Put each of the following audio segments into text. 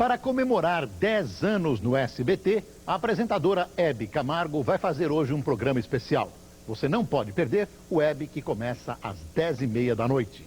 Para comemorar 10 anos no SBT, a apresentadora Hebe Camargo vai fazer hoje um programa especial. Você não pode perder o Hebe, que começa às 10h30 da noite.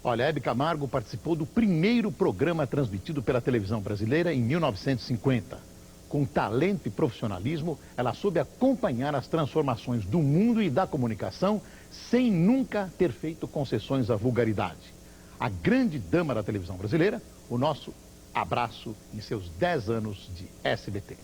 Olha, Hebe Camargo participou do primeiro programa transmitido pela televisão brasileira em 1950. Com talento e profissionalismo, ela soube acompanhar as transformações do mundo e da comunicação sem nunca ter feito concessões à vulgaridade. A grande dama da televisão brasileira, o nosso abraço em seus 10 anos de SBT.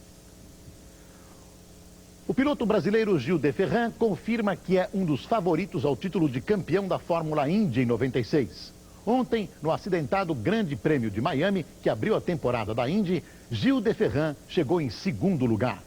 O piloto brasileiro Gil de Ferran confirma que é um dos favoritos ao título de campeão da Fórmula Indy em 96. Ontem, no acidentado Grande Prêmio de Miami, que abriu a temporada da Indy, Gil de Ferran chegou em segundo lugar.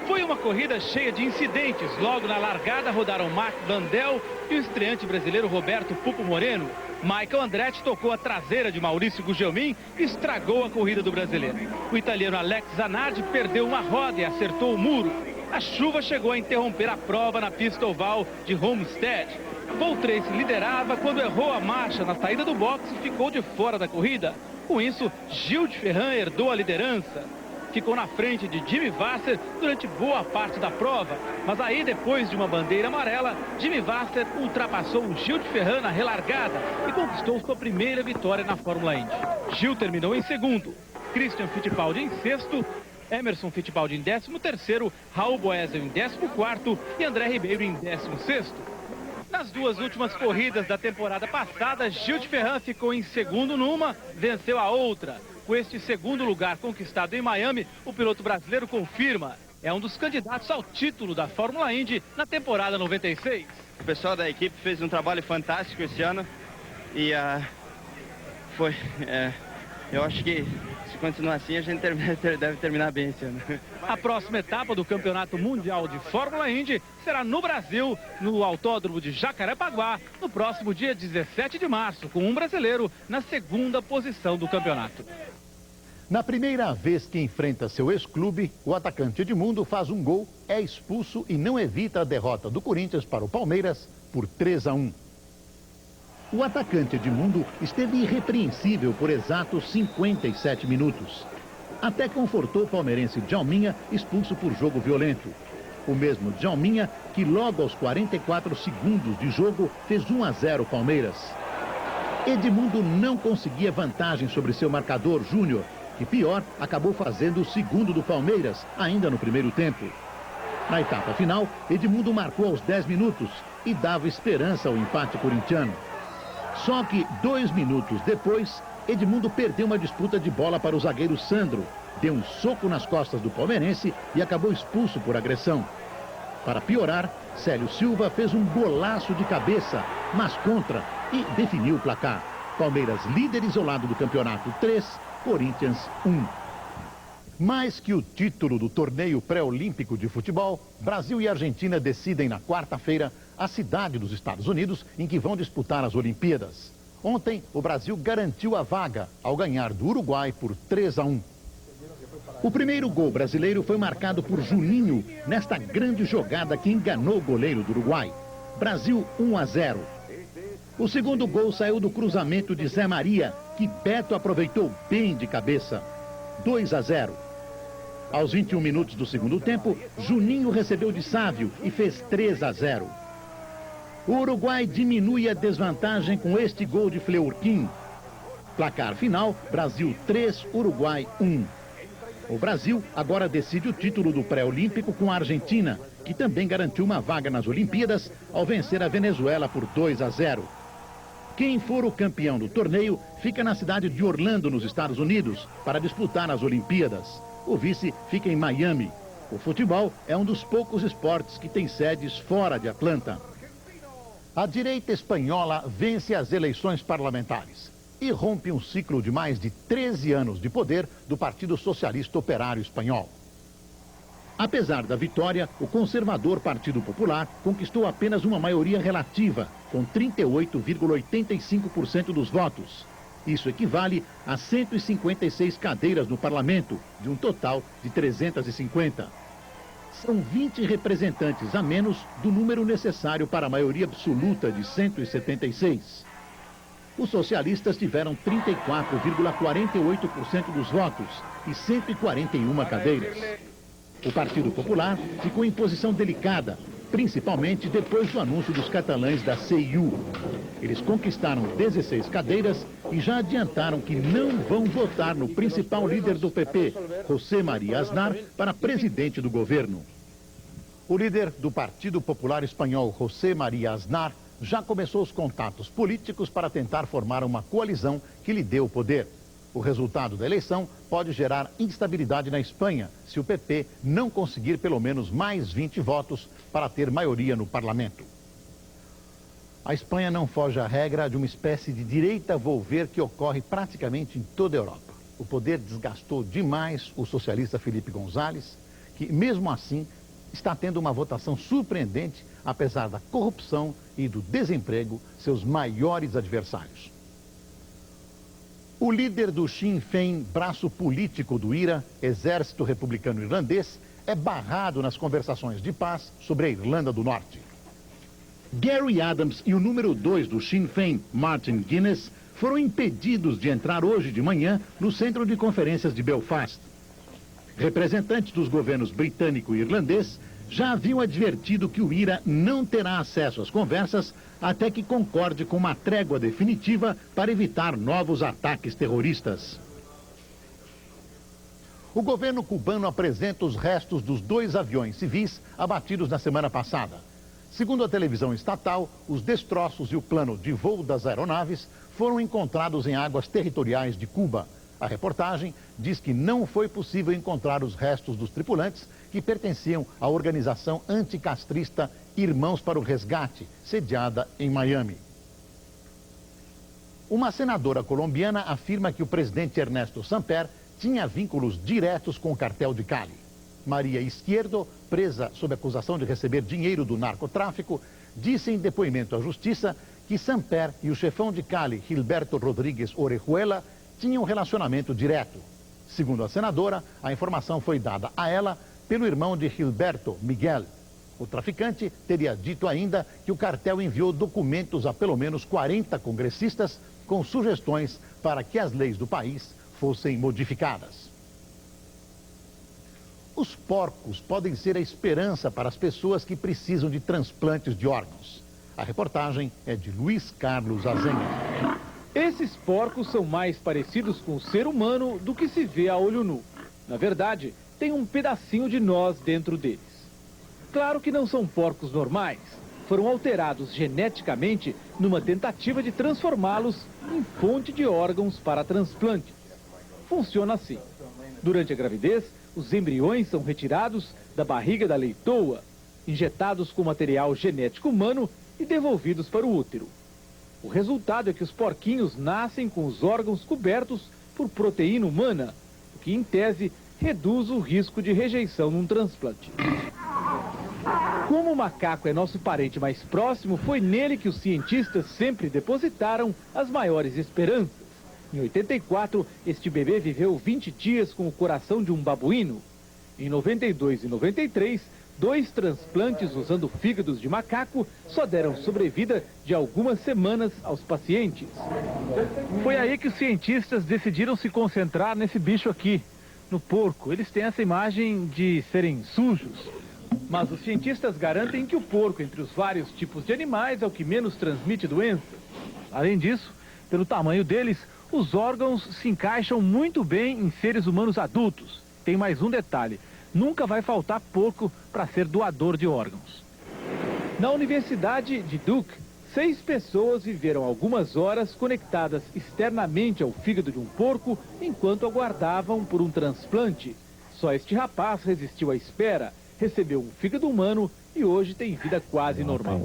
Foi uma corrida cheia de incidentes. Logo na largada rodaram Marc Vandel e o estreante brasileiro Roberto Pupo Moreno. Michael Andretti tocou a traseira de Maurício Gugelmin e estragou a corrida do brasileiro. O italiano Alex Zanardi perdeu uma roda e acertou o muro. A chuva chegou a interromper a prova na pista oval de Homestead. Paul Tracy liderava quando errou a marcha na saída do boxe e ficou de fora da corrida. Com isso, Gil de Ferran herdou a liderança. Ficou na frente de Jimmy Vasser durante boa parte da prova. Mas aí, depois de uma bandeira amarela, Jimmy Vasser ultrapassou o Gil de Ferran na relargada e conquistou sua primeira vitória na Fórmula Indy. Gil terminou em segundo, Christian Fittipaldi em sexto, Emerson Fittipaldi em 13º, Raul Boesel em 14º e André Ribeiro em 16º. Nas duas últimas corridas da temporada passada, Gil de Ferran ficou em segundo numa, venceu a outra. Com este segundo lugar conquistado em Miami, o piloto brasileiro confirma, é um dos candidatos ao título da Fórmula Indy na temporada 96. O pessoal da equipe fez um trabalho fantástico esse ano e eu acho que se continuar assim a gente deve terminar bem esse ano. A próxima etapa do Campeonato Mundial de Fórmula Indy será no Brasil, no Autódromo de Jacarepaguá, no próximo dia 17 de março, com um brasileiro na segunda posição do campeonato. Na primeira vez que enfrenta seu ex-clube, o atacante Edmundo faz um gol, é expulso e não evita a derrota do Corinthians para o Palmeiras por 3-1. O atacante Edmundo esteve irrepreensível por exatos 57 minutos. Até confortou o palmeirense Djalminha, expulso por jogo violento. O mesmo Djalminha que logo aos 44 segundos de jogo fez 1-0 Palmeiras. Edmundo não conseguia vantagem sobre seu marcador Júnior, que pior, acabou fazendo o segundo do Palmeiras, ainda no primeiro tempo. Na etapa final, Edmundo marcou aos 10 minutos e dava esperança ao empate corintiano. Só que 2 minutos depois, Edmundo perdeu uma disputa de bola para o zagueiro Sandro, deu um soco nas costas do palmeirense e acabou expulso por agressão. Para piorar, Célio Silva fez um golaço de cabeça, mas contra, e definiu o placar. Palmeiras líder isolado do campeonato 3, Corinthians 1. Mais que o título do torneio pré-olímpico de futebol, Brasil e Argentina decidem na quarta-feira a cidade dos Estados Unidos em que vão disputar as Olimpíadas. Ontem, o Brasil garantiu a vaga ao ganhar do Uruguai por 3-1. O primeiro gol brasileiro foi marcado por Juninho nesta grande jogada que enganou o goleiro do Uruguai. Brasil 1-0. O segundo gol saiu do cruzamento de Zé Maria, que Beto aproveitou bem de cabeça. 2-0. Aos 21 minutos do segundo tempo, Juninho recebeu de Sávio e fez 3-0. O Uruguai diminui a desvantagem com este gol de Fleurquim. Placar final, Brasil 3, Uruguai 1. O Brasil agora decide o título do pré-olímpico com a Argentina, que também garantiu uma vaga nas Olimpíadas ao vencer a Venezuela por 2-0. Quem for o campeão do torneio fica na cidade de Orlando, nos Estados Unidos, para disputar as Olimpíadas. O vice fica em Miami. O futebol é um dos poucos esportes que tem sedes fora de Atlanta. A direita espanhola vence as eleições parlamentares e rompe um ciclo de mais de 13 anos de poder do Partido Socialista Operário Espanhol. Apesar da vitória, o conservador Partido Popular conquistou apenas uma maioria relativa, com 38,85% dos votos. Isso equivale a 156 cadeiras no parlamento, de um total de 350. São 20 representantes a menos do número necessário para a maioria absoluta de 176. Os socialistas tiveram 34,48% dos votos e 141 cadeiras. O Partido Popular ficou em posição delicada, principalmente depois do anúncio dos catalães da CiU. Eles conquistaram 16 cadeiras e já adiantaram que não vão votar no principal líder do PP, José María Aznar, para presidente do governo. O líder do Partido Popular Espanhol, José María Aznar, já começou os contatos políticos para tentar formar uma coalizão que lhe dê o poder. O resultado da eleição pode gerar instabilidade na Espanha, se o PP não conseguir pelo menos mais 20 votos para ter maioria no parlamento. A Espanha não foge à regra de uma espécie de direita volver que ocorre praticamente em toda a Europa. O poder desgastou demais o socialista Felipe González, que mesmo assim está tendo uma votação surpreendente, apesar da corrupção e do desemprego, seus maiores adversários. O líder do Sinn Féin, braço político do IRA, Exército Republicano Irlandês, é barrado nas conversações de paz sobre a Irlanda do Norte. Gary Adams e o número 2 do Sinn Féin, Martin Guinness, foram impedidos de entrar hoje de manhã no centro de conferências de Belfast. Representantes dos governos britânico e irlandês já haviam advertido que o IRA não terá acesso às conversas até que concorde com uma trégua definitiva para evitar novos ataques terroristas. O governo cubano apresenta os restos dos 2 aviões civis abatidos na semana passada. Segundo a televisão estatal, os destroços e o plano de voo das aeronaves foram encontrados em águas territoriais de Cuba. A reportagem diz que não foi possível encontrar os restos dos tripulantes que pertenciam à organização anticastrista Irmãos para o Resgate, sediada em Miami. Uma senadora colombiana afirma que o presidente Ernesto Samper tinha vínculos diretos com o cartel de Cali. Maria Izquierdo, presa sob acusação de receber dinheiro do narcotráfico, disse em depoimento à justiça que Samper e o chefão de Cali, Gilberto Rodríguez Orejuela, tinham um relacionamento direto. Segundo a senadora, a informação foi dada a ela pelo irmão de Gilberto, Miguel. O traficante teria dito ainda que o cartel enviou documentos a pelo menos 40 congressistas com sugestões para que as leis do país fossem modificadas. Os porcos podem ser a esperança para as pessoas que precisam de transplantes de órgãos. A reportagem é de Luiz Carlos Azenha. Esses porcos são mais parecidos com o ser humano do que se vê a olho nu. Na verdade, tem um pedacinho de nós dentro deles. Claro que não são porcos normais. Foram alterados geneticamente numa tentativa de transformá-los em fonte de órgãos para transplante. Funciona assim. Durante a gravidez, os embriões são retirados da barriga da leitoa, injetados com material genético humano e devolvidos para o útero. O resultado é que os porquinhos nascem com os órgãos cobertos por proteína humana, o que, em tese, reduz o risco de rejeição num transplante. Como o macaco é nosso parente mais próximo, foi nele que os cientistas sempre depositaram as maiores esperanças. Em 84, este bebê viveu 20 dias com o coração de um babuíno. Em 92 e 93, 2 transplantes usando fígados de macaco só deram sobrevida de algumas semanas aos pacientes. Foi aí que os cientistas decidiram se concentrar nesse bicho aqui, no porco. Eles têm essa imagem de serem sujos. Mas os cientistas garantem que o porco, entre os vários tipos de animais, é o que menos transmite doenças. Além disso, pelo tamanho deles, os órgãos se encaixam muito bem em seres humanos adultos. Tem mais um detalhe: nunca vai faltar porco para ser doador de órgãos. Na Universidade de Duke, 6 pessoas viveram algumas horas conectadas externamente ao fígado de um porco enquanto aguardavam por um transplante. Só este rapaz resistiu à espera, recebeu um fígado humano e hoje tem vida quase normal.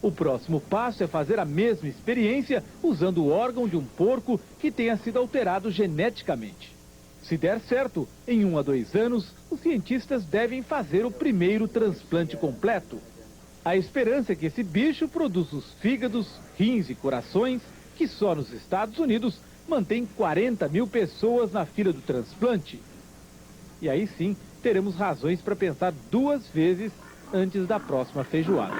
O próximo passo é fazer a mesma experiência usando o órgão de um porco que tenha sido alterado geneticamente. Se der certo, em 1 a 2 anos, os cientistas devem fazer o primeiro transplante completo. A esperança é que esse bicho produza os fígados, rins e corações que só nos Estados Unidos mantém 40 mil pessoas na fila do transplante. E aí sim, teremos razões para pensar 2 vezes antes da próxima feijoada.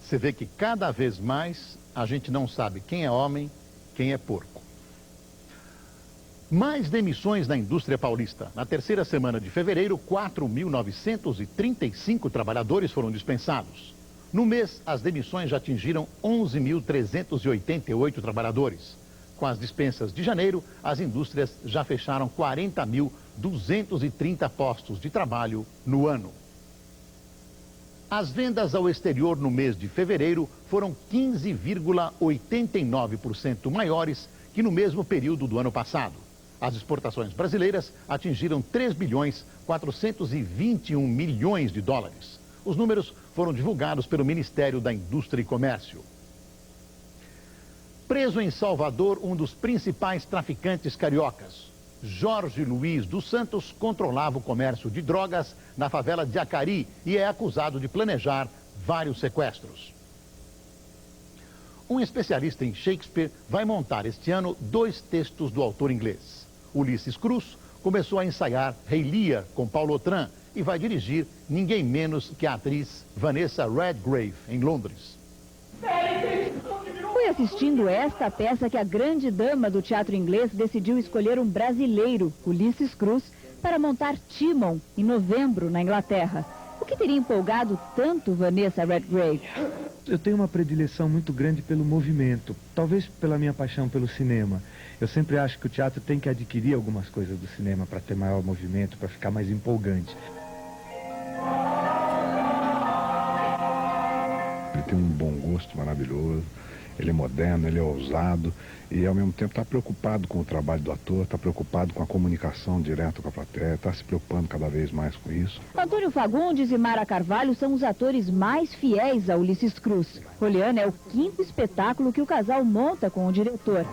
Você vê que cada vez mais a gente não sabe quem é homem, quem é porco. Mais demissões na indústria paulista. Na terceira semana de fevereiro, 4.935 trabalhadores foram dispensados. No mês, as demissões já atingiram 11.388 trabalhadores. Com as dispensas de janeiro, as indústrias já fecharam 40.230 postos de trabalho no ano. As vendas ao exterior no mês de fevereiro foram 15,89% maiores que no mesmo período do ano passado. As exportações brasileiras atingiram 3.421 milhões de dólares. Os números foram divulgados pelo Ministério da Indústria e Comércio. Preso em Salvador, um dos principais traficantes cariocas. Jorge Luiz dos Santos controlava o comércio de drogas na favela de Acari e é acusado de planejar vários sequestros. Um especialista em Shakespeare vai montar este ano 2 textos do autor inglês. Ulisses Cruz começou a ensaiar Rei Lear com Paulo Autran e vai dirigir ninguém menos que a atriz Vanessa Redgrave, em Londres. Foi assistindo esta peça que a grande dama do teatro inglês decidiu escolher um brasileiro, Ulisses Cruz, para montar Timon, em novembro, na Inglaterra. O que teria empolgado tanto Vanessa Redgrave? Eu tenho uma predileção muito grande pelo movimento, talvez pela minha paixão pelo cinema. Eu sempre acho que o teatro tem que adquirir algumas coisas do cinema para ter maior movimento, para ficar mais empolgante. Ele tem um bom gosto maravilhoso, ele é moderno, ele é ousado e ao mesmo tempo está preocupado com o trabalho do ator, está preocupado com a comunicação direta com a plateia, está se preocupando cada vez mais com isso. Antônio Fagundes e Mara Carvalho são os atores mais fiéis a Ulisses Cruz. Poliana é o 5º espetáculo que o casal monta com o diretor.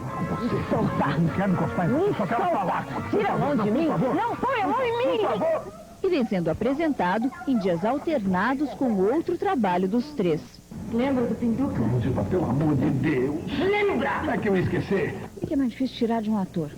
Me soltar. Não quero encostar em mim, só quero falar. Tira a mão de mim. Não põe a mão em mim. Por favor. E vem sendo apresentado em dias alternados com outro trabalho dos 3. Lembra do Pinduca? Música, pelo amor de Deus. Lembra! Como é que eu ia esquecer? O que é mais difícil tirar de um ator?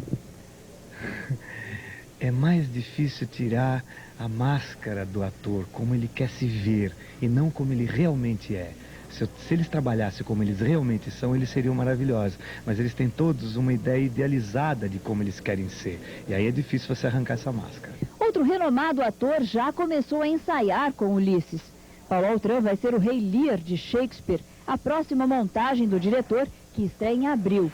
É mais difícil tirar a máscara do ator, como ele quer se ver, e não como ele realmente é. Se eles trabalhassem como eles realmente são, eles seriam maravilhosos. Mas eles têm todos uma ideia idealizada de como eles querem ser. E aí é difícil você arrancar essa máscara. Outro renomado ator já começou a ensaiar com Ulisses. Paulo Autran vai ser o Rei Lear de Shakespeare, a próxima montagem do diretor, que estreia em abril.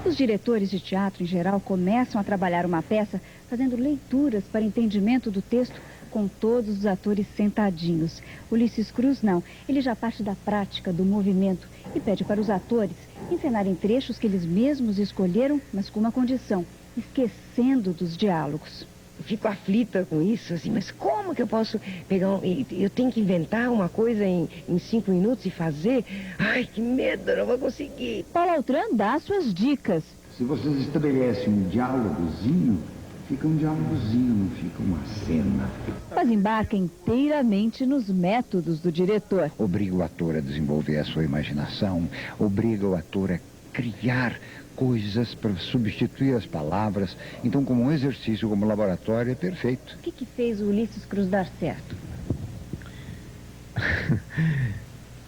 Os diretores de teatro, em geral, começam a trabalhar uma peça fazendo leituras para entendimento do texto com todos os atores sentadinhos. Ulisses Cruz não, ele já parte da prática, do movimento e pede para os atores encenarem trechos que eles mesmos escolheram, mas com uma condição, esquecendo dos diálogos. Eu fico aflita com isso, assim, mas como que eu posso pegar eu tenho que inventar uma coisa em 5 minutos e fazer? Ai, que medo, eu não vou conseguir. Paulo Autran dá suas dicas. Se vocês estabelecem um diálogozinho, fica um diálogozinho, não fica uma cena. Mas embarca inteiramente nos métodos do diretor. Obriga o ator a desenvolver a sua imaginação, obriga o ator a criar coisas para substituir as palavras. Então, como um exercício, como laboratório, é perfeito. O que fez o Ulisses Cruz dar certo?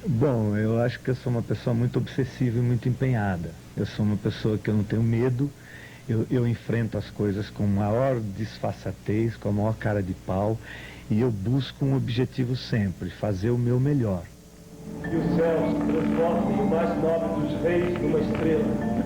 Bom, eu acho que eu sou uma pessoa muito obsessiva e muito empenhada. Eu sou uma pessoa que eu não tenho medo. Eu enfrento as coisas com maior disfarçatez, com a maior cara de pau. E eu busco um objetivo sempre, fazer o meu melhor. Que os céus transformem o mais nobre dos reis numa estrela.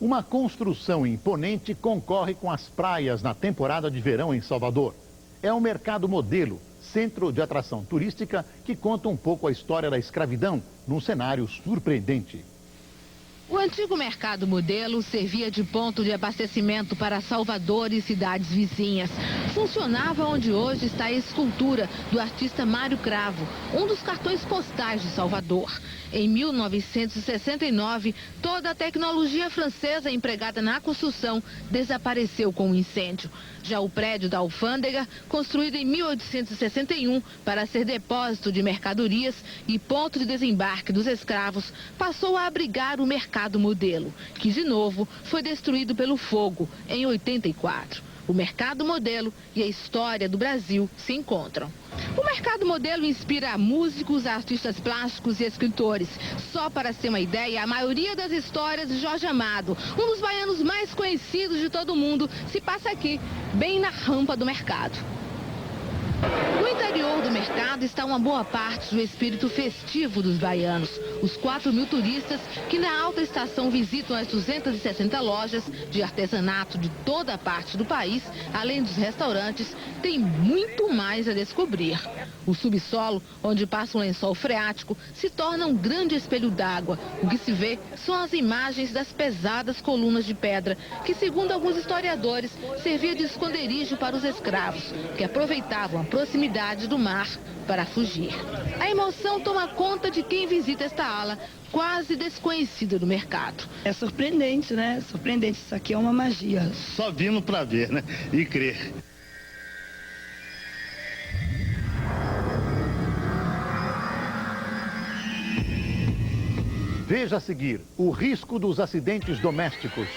Uma construção imponente concorre com as praias na temporada de verão em Salvador. É um mercado modelo, centro de atração turística que conta um pouco a história da escravidão num cenário surpreendente. O antigo Mercado Modelo servia de ponto de abastecimento para Salvador e cidades vizinhas. Funcionava onde hoje está a escultura do artista Mário Cravo, um dos cartões postais de Salvador. Em 1969, toda a tecnologia francesa empregada na construção desapareceu com o incêndio. Já o prédio da alfândega, construído em 1861 para ser depósito de mercadorias e ponto de desembarque dos escravos, passou a abrigar o Mercado Modelo, que de novo foi destruído pelo fogo em 84. O Mercado Modelo e a história do Brasil se encontram. O Mercado Modelo inspira músicos, artistas plásticos e escritores. Só para ter uma ideia, a maioria das histórias de Jorge Amado, um dos baianos mais conhecidos de todo o mundo, se passa aqui, bem na rampa do mercado. No interior do mercado está uma boa parte do espírito festivo dos baianos. Os 4.000 turistas que na alta estação visitam as 260 lojas de artesanato de toda a parte do país, além dos restaurantes, têm muito mais a descobrir. O subsolo, onde passa um lençol freático, se torna um grande espelho d'água. O que se vê são as imagens das pesadas colunas de pedra, que, segundo alguns historiadores, servia de esconderijo para os escravos, que aproveitavam a proximidade do mar para fugir. A emoção toma conta de quem visita esta ala, quase desconhecida do mercado. É surpreendente, né? Surpreendente. Isso aqui é uma magia. Só vimos para ver, né? E crer. Veja a seguir o risco dos acidentes domésticos.